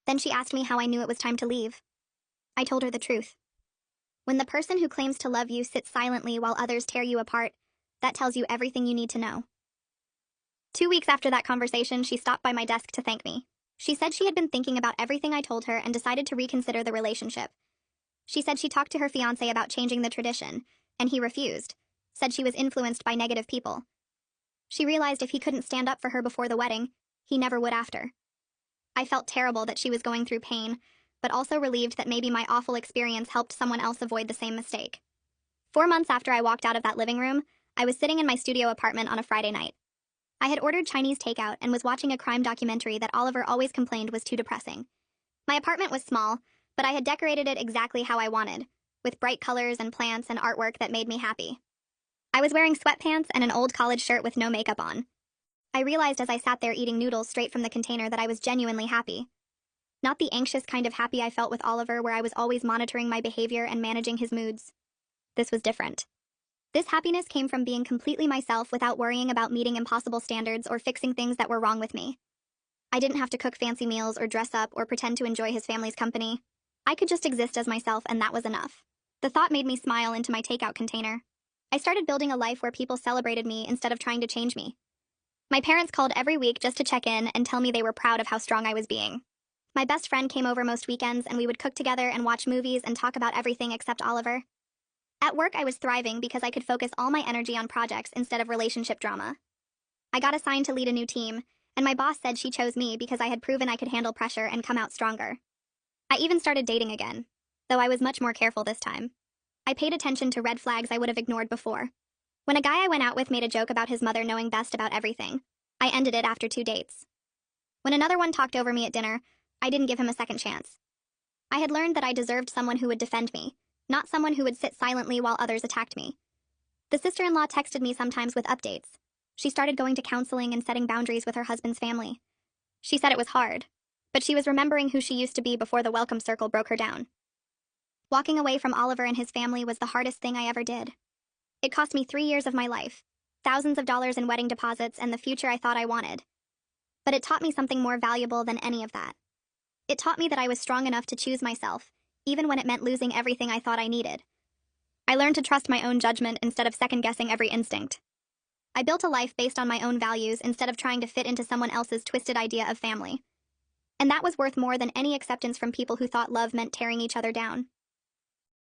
Then she asked me how I knew it was time to leave. I told her the truth. When the person who claims to love you sits silently while others tear you apart, that tells you everything you need to know. 2 weeks after that conversation, she stopped by my desk to thank me. She said she had been thinking about everything I told her and decided to reconsider the relationship. She said she talked to her fiancé about changing the tradition, and he refused, said she was influenced by negative people. She realized if he couldn't stand up for her before the wedding, he never would after. I felt terrible that she was going through pain, but also relieved that maybe my awful experience helped someone else avoid the same mistake. 4 months after I walked out of that living room, I was sitting in my studio apartment on a Friday night. I had ordered Chinese takeout and was watching a crime documentary that Oliver always complained was too depressing. My apartment was small, but I had decorated it exactly how I wanted, with bright colors and plants and artwork that made me happy. I was wearing sweatpants and an old college shirt with no makeup on. I realized as I sat there eating noodles straight from the container that I was genuinely happy. Not the anxious kind of happy I felt with Oliver, where I was always monitoring my behavior and managing his moods. This was different. This happiness came from being completely myself without worrying about meeting impossible standards or fixing things that were wrong with me. I didn't have to cook fancy meals or dress up or pretend to enjoy his family's company. I could just exist as myself, and that was enough. The thought made me smile into my takeout container. I started building a life where people celebrated me instead of trying to change me. My parents called every week just to check in and tell me they were proud of how strong I was being. My best friend came over most weekends, and we would cook together and watch movies and talk about everything except Oliver. At work, I was thriving because I could focus all my energy on projects instead of relationship drama. I got assigned to lead a new team, and my boss said she chose me because I had proven I could handle pressure and come out stronger. I even started dating again, though I was much more careful this time. I paid attention to red flags I would have ignored before. When a guy I went out with made a joke about his mother knowing best about everything, I ended it after 2 dates. When another one talked over me at dinner, I didn't give him a second chance. I had learned that I deserved someone who would defend me, not someone who would sit silently while others attacked me. The sister-in-law texted me sometimes with updates. She started going to counseling and setting boundaries with her husband's family. She said it was hard, but she was remembering who she used to be before the welcome circle broke her down. Walking away from Oliver and his family was the hardest thing I ever did. It cost me 3 years of my life, thousands of dollars in wedding deposits, and the future I thought I wanted. But it taught me something more valuable than any of that. It taught me that I was strong enough to choose myself, even when it meant losing everything I thought I needed. I learned to trust my own judgment instead of second-guessing every instinct. I built a life based on my own values instead of trying to fit into someone else's twisted idea of family. And that was worth more than any acceptance from people who thought love meant tearing each other down.